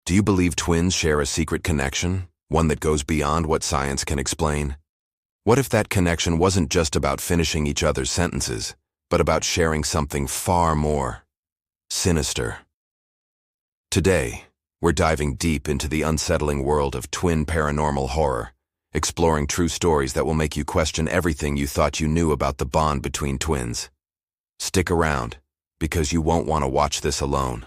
Do you believe twins share a secret connection, one that goes beyond what science can explain? What if that connection wasn't just about finishing each other's sentences, but about sharing something far more sinister? Today, we're diving deep into the unsettling world of twin paranormal horror, exploring true stories that will make you question everything you thought you knew about the bond between twins. Stick around, because you won't want to watch this alone.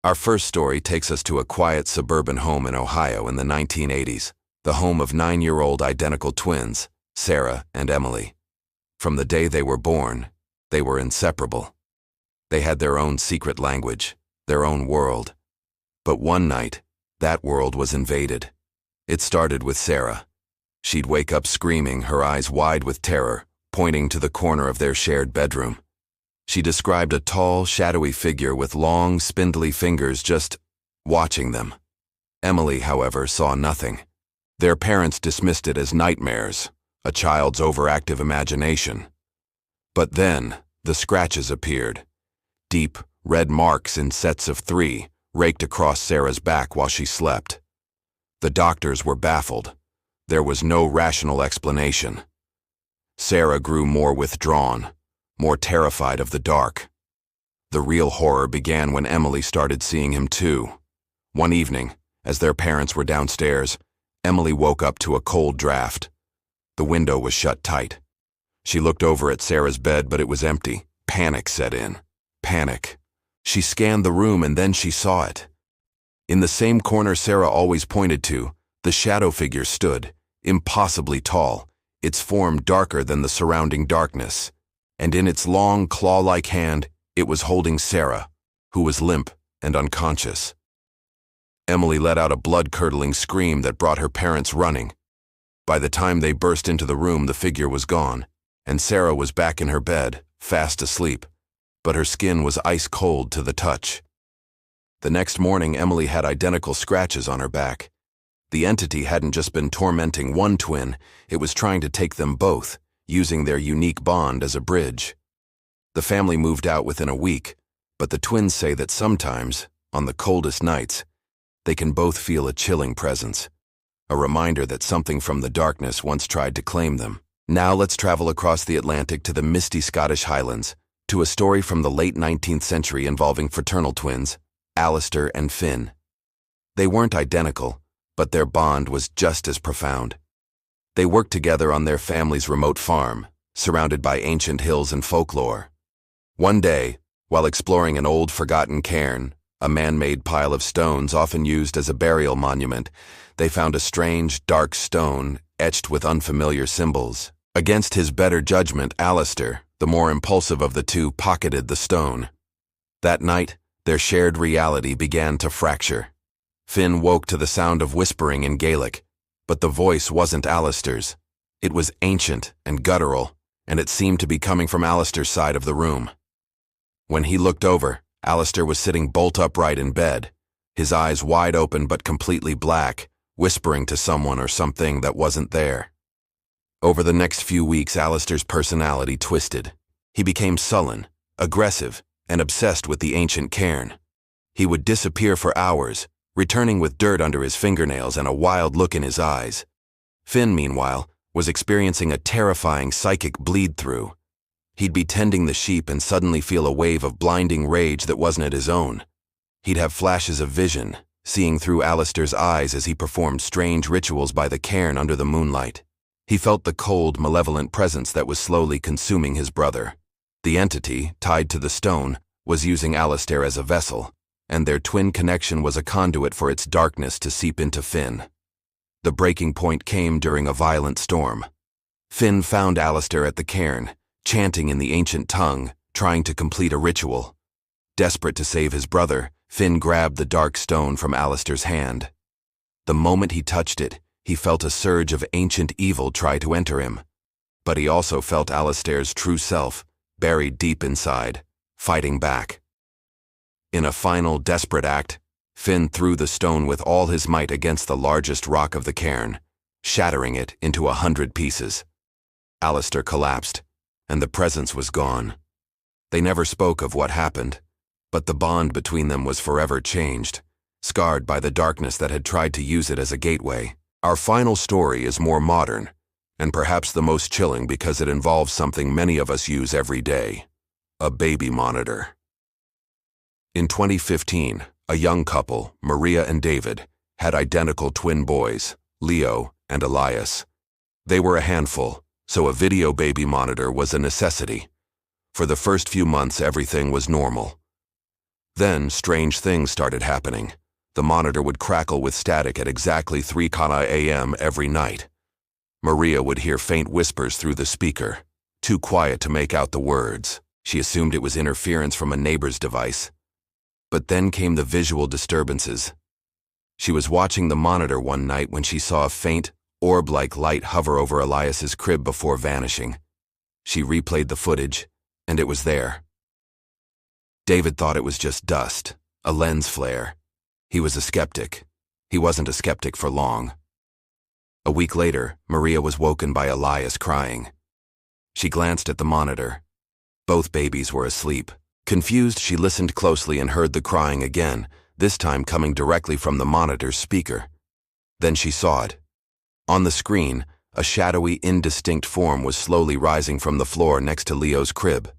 Our first story takes us to a quiet suburban home in Ohio in the 1980s, the home of 9-year-old identical twins, Sarah and Emily. From the day they were born, they were inseparable. They had their own secret language, their own world. But one night, that world was invaded. It started with Sarah. She'd wake up screaming, her eyes wide with terror, pointing to the corner of their shared bedroom. She described a tall, shadowy figure with long, spindly fingers just watching them. Emily, however, saw nothing. Their parents dismissed it as nightmares, a child's overactive imagination. But then, the scratches appeared. Deep, red marks in sets of 3 raked across Sarah's back while she slept. The doctors were baffled. There was no rational explanation. Sarah grew more withdrawn, more terrified of the dark. The real horror began when Emily started seeing him too. One evening, as their parents were downstairs, Emily woke up to a cold draft. The window was shut tight. She looked over at Sarah's bed, but it was empty. Panic set in. Panic. She scanned the room and then she saw it. In the same corner Sarah always pointed to, the shadow figure stood, impossibly tall, its form darker than the surrounding darkness. And in its long, claw-like hand, it was holding Sarah, who was limp and unconscious. Emily let out a blood-curdling scream that brought her parents running. By the time they burst into the room, the figure was gone, and Sarah was back in her bed, fast asleep, but her skin was ice-cold to the touch. The next morning, Emily had identical scratches on her back. The entity hadn't just been tormenting one twin, it was trying to take them both, using their unique bond as a bridge. The family moved out within a week, but the twins say that sometimes, on the coldest nights, they can both feel a chilling presence, a reminder that something from the darkness once tried to claim them. Now let's travel across the Atlantic to the misty Scottish Highlands, to a story from the late 19th century involving fraternal twins, Alistair and Finn. They weren't identical, but their bond was just as profound. They worked together on their family's remote farm, surrounded by ancient hills and folklore. One day, while exploring an old forgotten cairn, a man-made pile of stones often used as a burial monument, they found a strange, dark stone etched with unfamiliar symbols. Against his better judgment, Alistair, the more impulsive of the two, pocketed the stone. That night, their shared reality began to fracture. Finn woke to the sound of whispering in Gaelic, but the voice wasn't Alistair's. It was ancient and guttural, and it seemed to be coming from Alistair's side of the room. When he looked over, Alistair was sitting bolt upright in bed, his eyes wide open but completely black, whispering to someone or something that wasn't there. Over the next few weeks, Alistair's personality twisted. He became sullen, aggressive, and obsessed with the ancient cairn. He would disappear for hours, returning with dirt under his fingernails and a wild look in his eyes. Finn, meanwhile, was experiencing a terrifying psychic bleed-through. He'd be tending the sheep and suddenly feel a wave of blinding rage that wasn't his own. He'd have flashes of vision, seeing through Alistair's eyes as he performed strange rituals by the cairn under the moonlight. He felt the cold, malevolent presence that was slowly consuming his brother. The entity, tied to the stone, was using Alistair as a vessel, and their twin connection was a conduit for its darkness to seep into Finn. The breaking point came during a violent storm. Finn found Alistair at the cairn, chanting in the ancient tongue, trying to complete a ritual. Desperate to save his brother, Finn grabbed the dark stone from Alistair's hand. The moment he touched it, he felt a surge of ancient evil try to enter him. But he also felt Alistair's true self, buried deep inside, fighting back. In a final, desperate act, Finn threw the stone with all his might against the largest rock of the cairn, shattering it into 100 pieces. Alistair collapsed, and the presence was gone. They never spoke of what happened, but the bond between them was forever changed, scarred by the darkness that had tried to use it as a gateway. Our final story is more modern, and perhaps the most chilling because it involves something many of us use every day: a baby monitor. In 2015, a young couple, Maria and David, had identical twin boys, Leo and Elias. They were a handful, so a video baby monitor was a necessity. For the first few months, everything was normal. Then, strange things started happening. The monitor would crackle with static at exactly 3 a.m. every night. Maria would hear faint whispers through the speaker, too quiet to make out the words. She assumed it was interference from a neighbor's device. But then came the visual disturbances. She was watching the monitor one night when she saw a faint, orb-like light hover over Elias's crib before vanishing. She replayed the footage, and it was there. David thought it was just dust, a lens flare. He was a skeptic. He wasn't a skeptic for long. A week later, Maria was woken by Elias crying. She glanced at the monitor. Both babies were asleep. Confused, she listened closely and heard the crying again, this time coming directly from the monitor's speaker. Then she saw it. On the screen, a shadowy, indistinct form was slowly rising from the floor next to Leo's crib.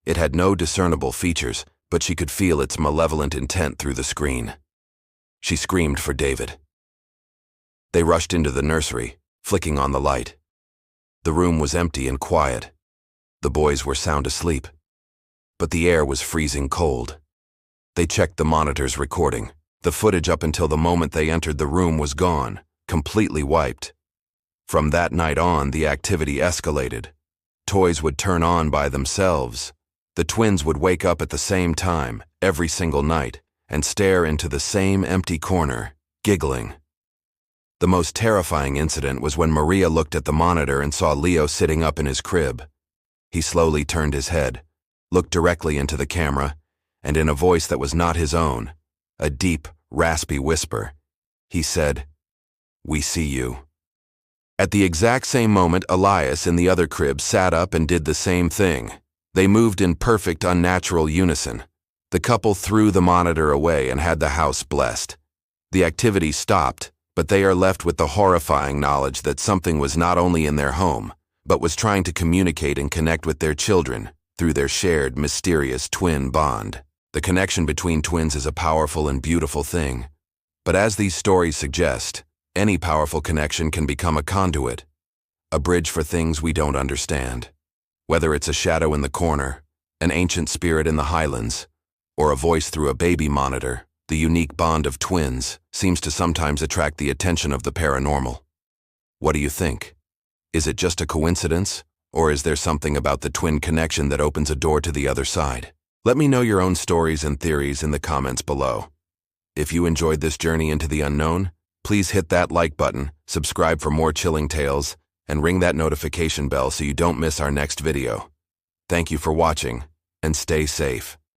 It had no discernible features, but she could feel its malevolent intent through the screen. She screamed for David. They rushed into the nursery, flicking on the light. The room was empty and quiet. The boys were sound asleep. But the air was freezing cold. They checked the monitor's recording. The footage up until the moment they entered the room was gone, completely wiped. From that night on, the activity escalated. Toys would turn on by themselves. The twins would wake up at the same time, every single night, and stare into the same empty corner, giggling. The most terrifying incident was when Maria looked at the monitor and saw Leo sitting up in his crib. He slowly turned his head, looked directly into the camera, and in a voice that was not his own, a deep, raspy whisper, he said, "We see you." At the exact same moment, Elias in the other crib sat up and did the same thing. They moved in perfect, unnatural unison. The couple threw the monitor away and had the house blessed. The activity stopped, but they are left with the horrifying knowledge that something was not only in their home, but was trying to communicate and connect with their children through their shared, mysterious twin bond. The connection between twins is a powerful and beautiful thing. But as these stories suggest, any powerful connection can become a conduit, a bridge for things we don't understand. Whether it's a shadow in the corner, an ancient spirit in the highlands, or a voice through a baby monitor, the unique bond of twins seems to sometimes attract the attention of the paranormal. What do you think? Is it just a coincidence, or is there something about the twin connection that opens a door to the other side? Let me know your own stories and theories in the comments below. If you enjoyed this journey into the unknown, please hit that like button, subscribe for more chilling tales, and ring that notification bell so you don't miss our next video. Thank you for watching, and stay safe.